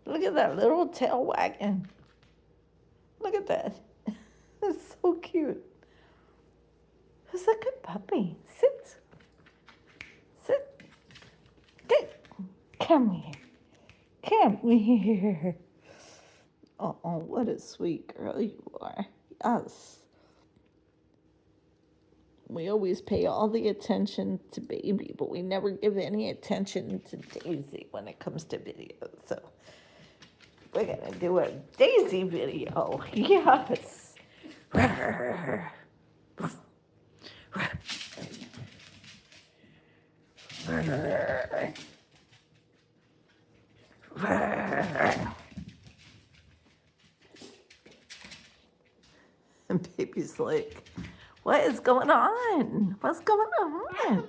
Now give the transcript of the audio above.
Look at that little tail wagging. Look at that. It's so cute. Who's a good puppy? Sit. Sit. Good. Come here. Come here. Oh, what a sweet girl you are. Yes. We always pay all the attention to Baby, but we never give any attention to Daisy when it comes to videos. So we're gonna do a Daisy video. Yes. And Baby's like, what is going on? What's going on?